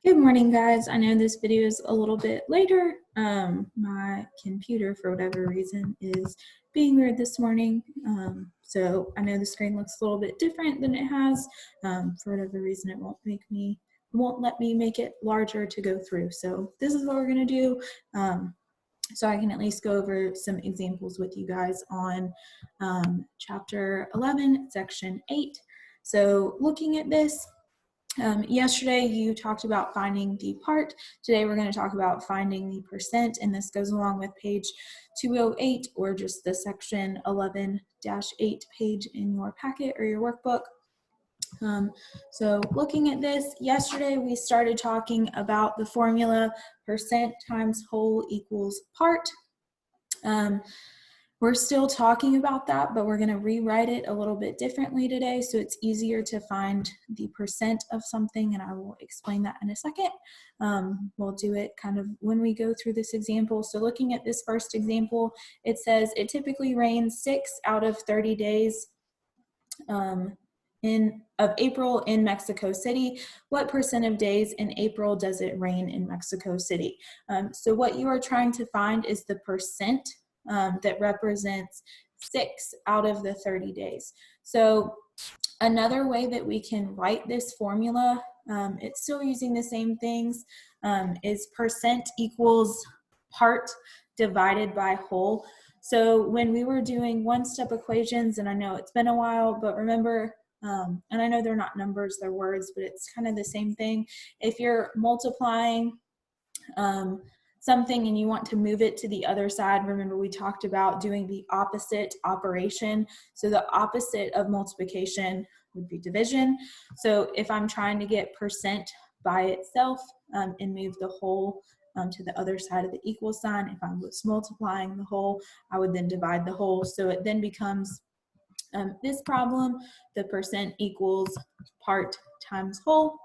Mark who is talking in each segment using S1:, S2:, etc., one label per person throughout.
S1: Good morning, guys. I know this video is a little bit later. My computer, for whatever reason, is being weird this morning. So I know the screen looks a little bit different than it has. For whatever reason, it won't let me make it larger to go through. So this is what we're gonna do. So I can at least go over some examples with you guys on chapter 11, section 8. So looking at this, yesterday you talked about finding the part. Today we're going to talk about finding the percent, and this goes along with page 208 or just the section 11-8 page in your packet or your workbook. So looking at this, yesterday we started talking about the formula percent times whole equals part. We're still talking about that, but we're going to rewrite it a little bit differently today so it's easier to find the percent of something, and I will explain that in a second. We'll do it kind of when we go through this example. So looking at this first example, it says it typically rains 6 out of 30 days of April in Mexico City. What percent of days in April does it rain in Mexico City? So what you are trying to find is the percent that represents 6 out of the 30 days. So another way that we can write this formula, it's still using the same things, is percent equals part divided by whole. So when we were doing one-step equations, and I know it's been a while, but remember, and I know they're not numbers, they're words, but it's kind of the same thing. If you're multiplying something and you want to move it to the other side, remember we talked about doing the opposite operation. So the opposite of multiplication would be division. So if I'm trying to get percent by itself and move the whole to the other side of the equal sign, if I was multiplying the whole, I would then divide the whole. So it then becomes this problem, the percent equals part times whole.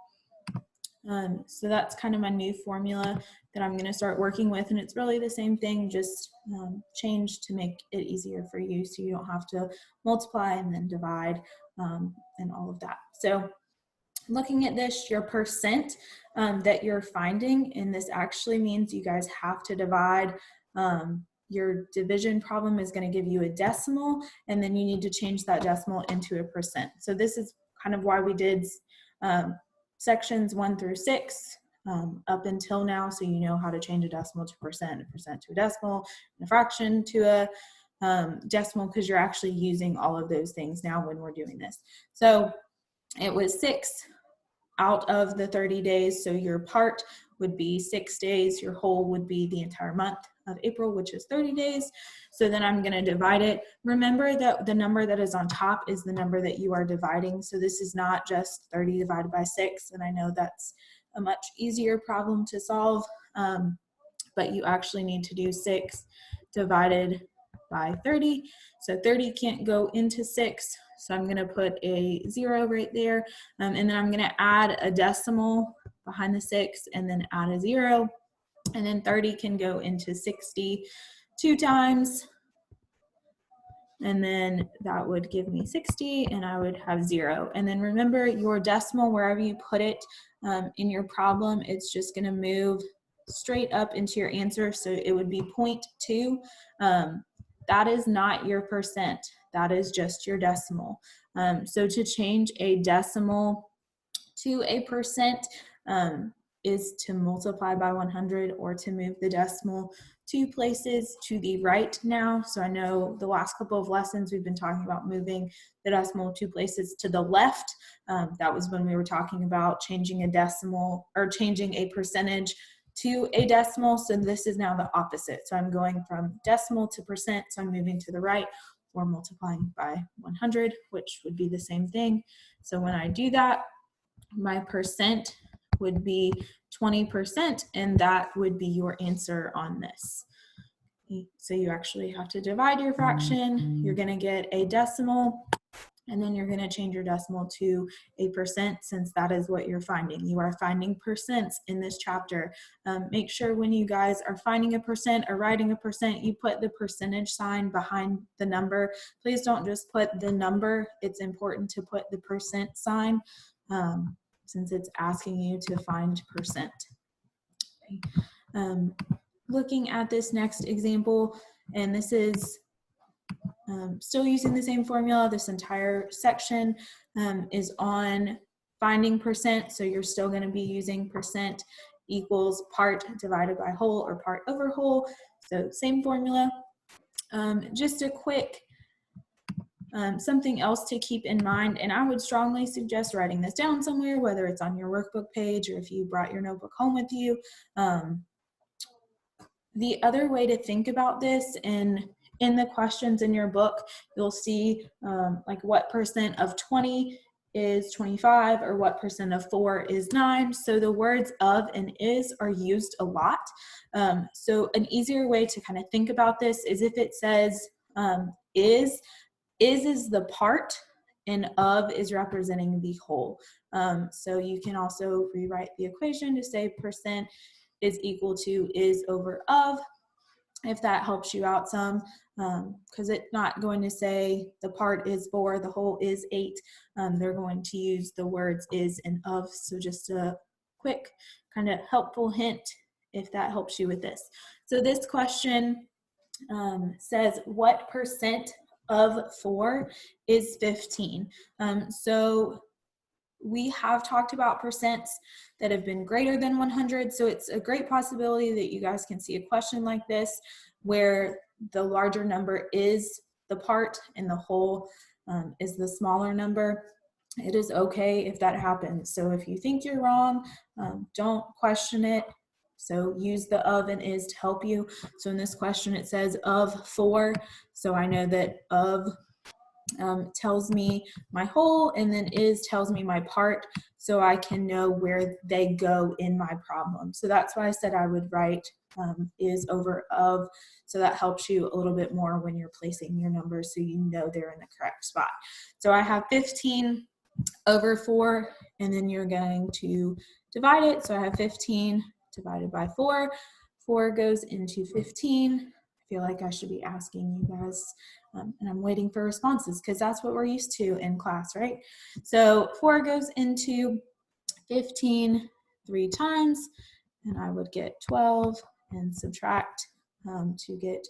S1: So that's kind of my new formula that I'm going to start working with, and it's really the same thing, just changed to make it easier for you so you don't have to multiply and then divide and all of that. So looking at this, your percent that you're finding, and this actually means you guys have to divide. Your division problem is going to give you a decimal, and then you need to change that decimal into a percent. So this is kind of why we did sections 1 through 6 up until now, so you know how to change a decimal to percent to a decimal, and a fraction to a decimal, because you're actually using all of those things now when we're doing this. So it was 6 out of the 30 days, so your part would be 6 days, your whole would be the entire month of April, which is 30 days. So then I'm going to divide it. Remember that the number that is on top is the number that you are dividing. So this is not just 30 divided by 6, and I know that's a much easier problem to solve, but you actually need to do 6 divided by 30. So 30 can't go into 6, so I'm going to put a 0 right there, and then I'm going to add a decimal behind the 6 and then add a 0, and then 30 can go into 60 2 times, and then that would give me 60, and I would have 0. And then remember, your decimal, wherever you put it in your problem, it's just going to move straight up into your answer, so it would be 0.2. That is not your percent, that is just your decimal. So to change a decimal to a percent is to multiply by 100, or to move the decimal 2 places to the right now. So I know the last couple of lessons we've been talking about moving the decimal 2 places to the left. That was when we were talking about changing a decimal, or changing a percentage to a decimal. So this is now the opposite. So I'm going from decimal to percent, so I'm moving to the right, or multiplying by 100, which would be the same thing. So when I do that, my percent would be 20%, and that would be your answer on this. So you actually have to divide your fraction. You're going to get a decimal, and then you're going to change your decimal to a percent, since that is what you're finding. You are finding percents in this chapter. Make sure when you guys are finding a percent or writing a percent, you put the percentage sign behind the number. Please don't just put the number. It's important to put the percent sign. since it's asking you to find percent. Okay. Looking at this next example, and this is still using the same formula. This entire section is on finding percent, so you're still going to be using percent equals part divided by whole or part over whole. So same formula. Just a quick something else to keep in mind, and I would strongly suggest writing this down somewhere, whether it's on your workbook page or if you brought your notebook home with you. The other way to think about this, in the questions in your book, you'll see like what percent of 20 is 25 or what percent of 4 is 9. So the words of and is are used a lot. So an easier way to kind of think about this is if it says is the part and of is representing the whole. So you can also rewrite the equation to say percent is equal to is over of, if that helps you out some, because it's not going to say the part is 4, the whole is 8. They're going to use the words is and of. So just a quick kind of helpful hint if that helps you with this. So this question says what percent of 4 is 15? So we have talked about percents that have been greater than 100, so it's a great possibility that you guys can see a question like this where the larger number is the part and the whole is the smaller number. It is okay if that happens. So if you think you're wrong, don't question it. So use the of and is to help you. So in this question it says of 4, so I know that of tells me my whole, and then is tells me my part, so I can know where they go in my problem. So that's why I said I would write is over of, so that helps you a little bit more when you're placing your numbers so you know they're in the correct spot. So I have 15 over 4, and then you're going to divide it. So I have 15 divided by 4. 4 goes into 15. I feel like I should be asking you guys, and I'm waiting for responses because that's what we're used to in class, right? So 4 goes into 15 3 times, and I would get 12 and subtract to get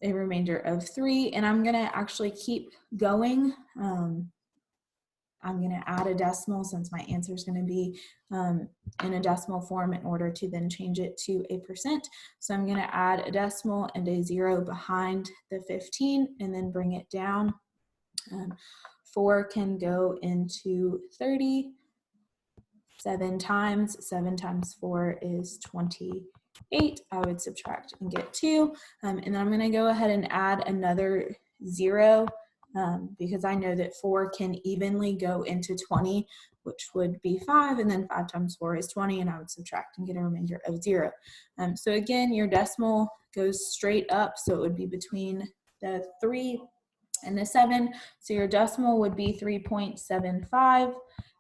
S1: a remainder of 3. And I'm going to actually keep going. I'm going to add a decimal since my answer is going to be in a decimal form in order to then change it to a percent. So I'm going to add a decimal and a 0 behind the 15 and then bring it down. 4 can go into 30 7 times. 7 times 4 is 28. I would subtract and get 2. And then I'm going to go ahead and add another 0 because I know that 4 can evenly go into 20, which would be 5, and then 5 times 4 is 20, and I would subtract and get a remainder of 0. So again, your decimal goes straight up, so it would be between the 3 and the 7, so your decimal would be 3.75,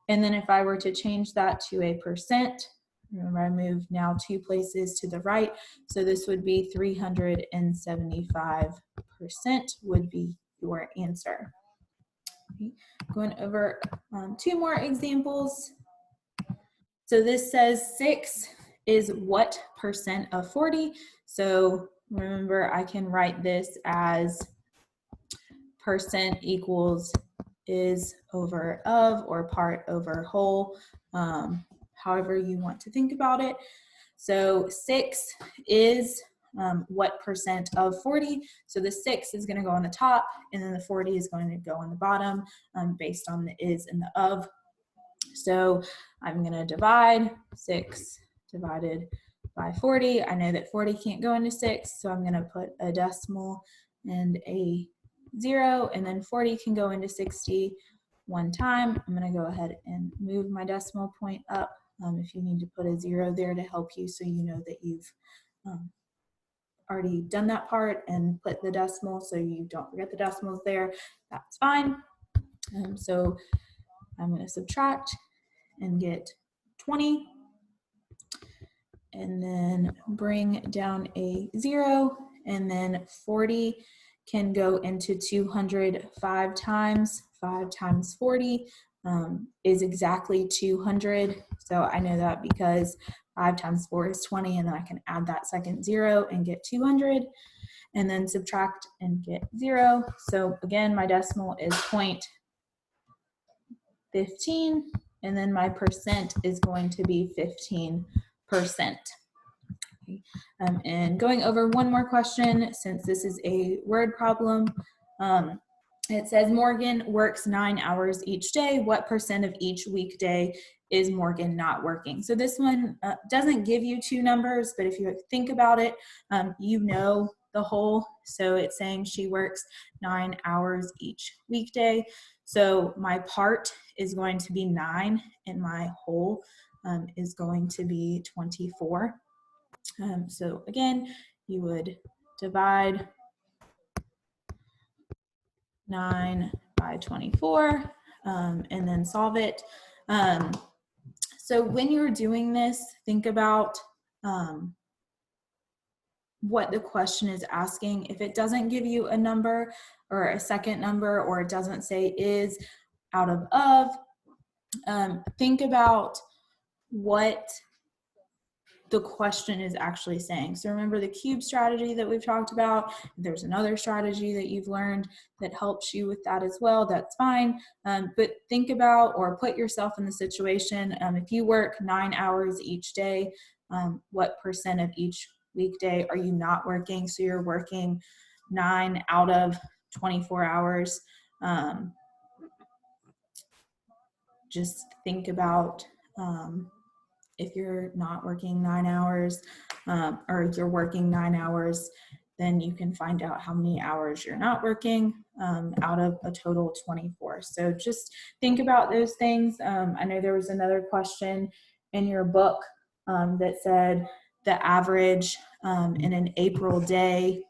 S1: and then if I were to change that to a percent, remember I moved now 2 places to the right, so this would be 375% would be your answer. Okay. Going over 2 more examples. So this says 6 is what percent of 40? So remember I can write this as percent equals is over of or part over whole, however you want to think about it. So 6 is what percent of 40? So the 6 is going to go on the top, and then the 40 is going to go on the bottom based on the is and the of. So I'm going to divide 6 divided by 40. I know that 40 can't go into 6, so I'm going to put a decimal and a 0, and then 40 can go into 60 one time. I'm going to go ahead and move my decimal point up. If you need to put a 0 there to help you so you know that you've already done that part and put the decimal so you don't forget the decimals there, that's fine. So I'm going to subtract and get 20, and then bring down a 0, and then 40 can go into 200 5 times. 5 times 40 is exactly 200. So I know that because 5 times 4 is 20, and then I can add that second 0 and get 200, and then subtract and get 0. So again, my decimal is 0.15, and then my percent is going to be 15%. And going over one more question, since this is a word problem, it says Morgan works 9 hours each day. What percent of each weekday is Morgan not working? So this one doesn't give you two numbers, but if you think about it, you know the whole. So it's saying she works 9 hours each weekday. So my part is going to be 9, and my whole is going to be 24. So again, you would divide 9 by 24 and then solve it. So when you're doing this, think about what the question is asking. If it doesn't give you a number or a second number, or it doesn't say is out of, think about what the question is actually saying. So remember the cube strategy that we've talked about. If there's another strategy that you've learned that helps you with that as well, that's fine. But think about or put yourself in the situation. If you work 9 hours each day, what percent of each weekday are you not working? So you're working 9 out of 24 hours. Just think about if you're not working 9 hours or you're working 9 hours, then you can find out how many hours you're not working out of a total 24. So just think about those things. I know there was another question in your book that said the average in an April day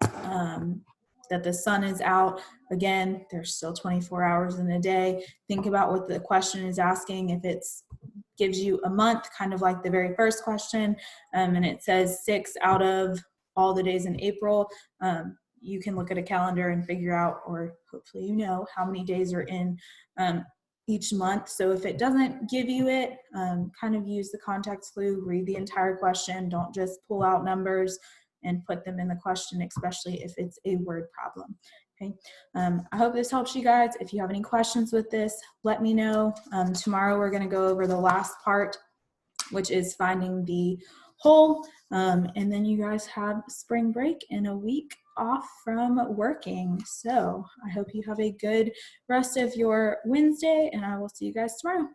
S1: that the sun is out. Again, there's still 24 hours in a day. Think about what the question is asking. If it's gives you a month, kind of like the very first question, and it says 6 out of all the days in April, you can look at a calendar and figure out, or hopefully you know, how many days are in each month. So if it doesn't give you it, kind of use the context clue, read the entire question. Don't just pull out numbers and put them in the question, especially if it's a word problem. Okay. I hope this helps you guys. If you have any questions with this, let me know. Tomorrow we're going to go over the last part, which is finding the whole. And then you guys have spring break and a week off from working. So I hope you have a good rest of your Wednesday, and I will see you guys tomorrow.